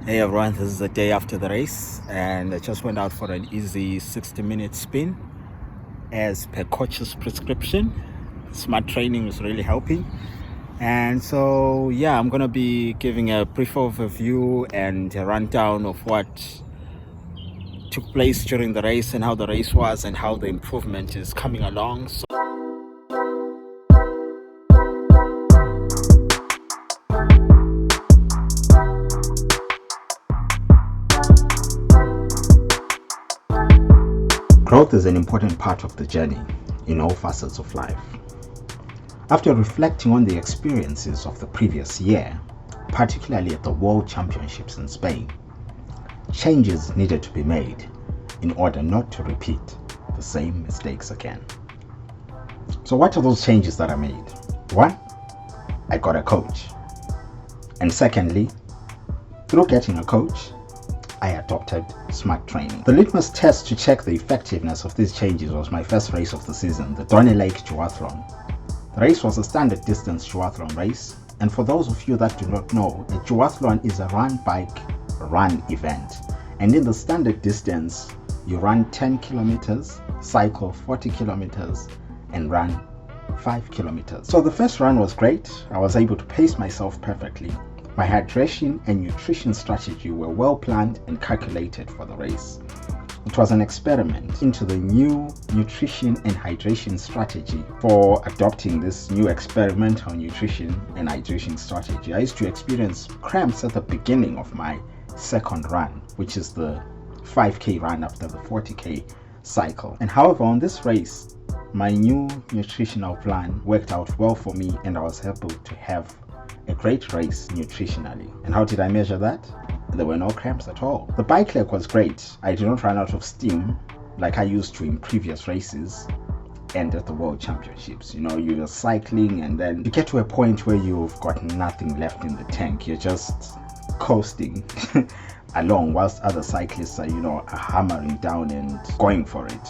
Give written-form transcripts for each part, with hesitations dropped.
Hey everyone, this is the day after the race, and I just went out for an easy 60-minute spin as per coach's prescription. Smart training was really helping. And so, yeah, I'm going to be giving a brief overview and a rundown of what took place during the race and how the race was and how the improvement is coming along. Growth is an important part of the journey in all facets of life. After reflecting on the experiences of the previous year, particularly at the World Championships in Spain, changes needed to be made in order not to repeat the same mistakes again. So what are those changes that I made? One, I got a coach. And secondly, through getting a coach, I adopted smart training. The litmus test to check the effectiveness of these changes was my first race of the season, the Dorney Lake Duathlon. The race was a standard distance duathlon race, and for those of you that do not know, a duathlon is a run event. And in the standard distance, you run 10 kilometers, cycle 40 kilometers, and run 5 kilometers. So the first run was great. I was able to pace myself perfectly. My hydration and nutrition strategy were well planned and calculated for the race. It was an experiment into the new nutrition and hydration strategy. For adopting this new experimental nutrition and hydration strategy, I used to experience cramps at the beginning of my second run, which is the 5K run after the 40K cycle. And however, on this race, my new nutritional plan worked out well for me, and I was able to have a great race nutritionally. And how did I measure that? There were no cramps at all. The bike leg was great. I did not run out of steam like I used to in previous races and at the World Championships. You're cycling and then you get to a point where you've got nothing left in the tank. You're just coasting along whilst other cyclists are hammering down and going for it.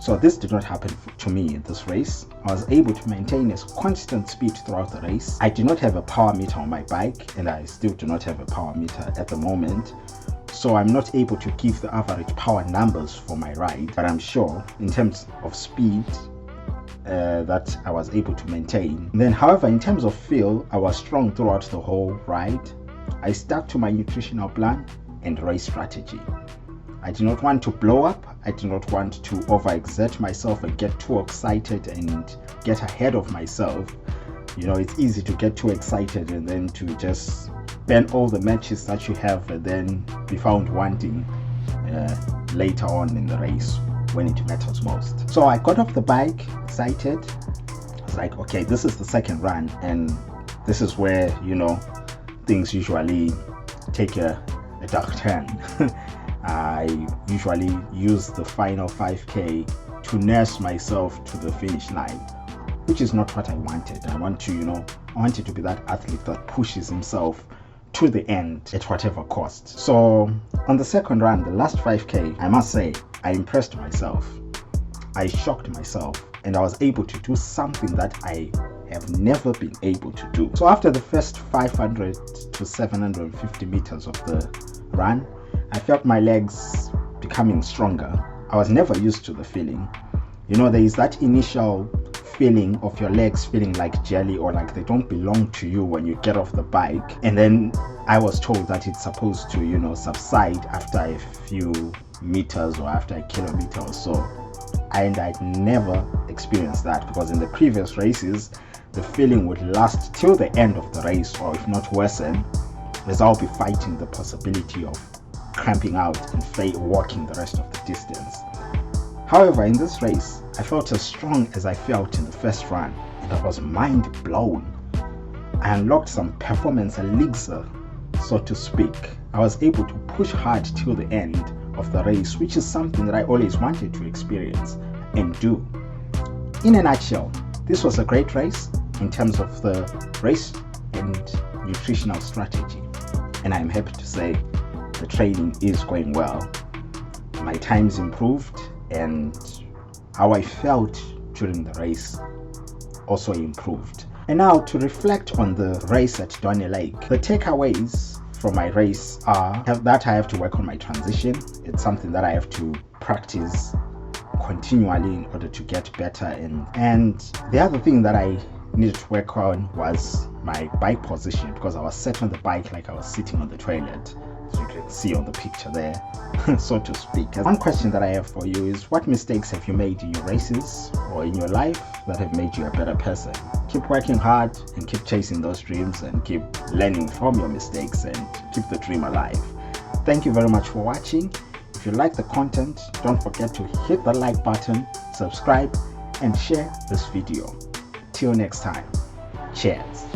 So this did not happen to me in this race. I was able to maintain a constant speed throughout the race. I do not have a power meter on my bike, and I still do not have a power meter at the moment. So I'm not able to give the average power numbers for my ride, but I'm sure in terms of speed that I was able to maintain. Then, however, in terms of feel, I was strong throughout the whole ride. I stuck to my nutritional plan and race strategy. I did not want to blow up. I did not want to overexert myself and get too excited and get ahead of myself. It's easy to get too excited and then to just burn all the matches that you have and then be found wanting later on in the race when it matters most. So I got off the bike, excited. I was like, okay, this is the second run, and this is where, things usually take a dark turn. I usually use the final 5K to nurse myself to the finish line, which is not what I wanted. I wanted to be that athlete that pushes himself to the end at whatever cost. So on the second run, the last 5K, I must say, I impressed myself. I shocked myself, and I was able to do something that I have never been able to do. So after the first 500 to 750 meters of the run, I felt my legs becoming stronger. I was never used to the feeling. There is that initial feeling of your legs feeling like jelly or like they don't belong to you when you get off the bike. And then I was told that it's supposed to, subside after a few meters or after a kilometer or so. And I'd never experienced that, because in the previous races, the feeling would last till the end of the race, or if not worsen, as I'll be fighting the possibility of cramping out and walking the rest of the distance. However, in this race, I felt as strong as I felt in the first run, and I was mind blown. I unlocked some performance elixir, so to speak. I was able to push hard till the end of the race, which is something that I always wanted to experience and do. In a nutshell, this was a great race in terms of the race and nutritional strategy, and I'm happy to say the training is going well. My times improved, and how I felt during the race also improved. And now to reflect on the race at Dorney Lake, the takeaways from my race are that I have to work on my transition. It's something that I have to practice continually in order to get better in. And the other thing that I needed to work on was my bike position, because I was sat on the bike like I was sitting on the toilet, as you can see on the picture there, so to speak. One question that I have for you is, what mistakes have you made in your races or in your life that have made you a better person? Keep working hard and keep chasing those dreams and keep learning from your mistakes and keep the dream alive. Thank you very much for watching. If you like the content, don't forget to hit the like button, subscribe, and share this video. Till next time, cheers.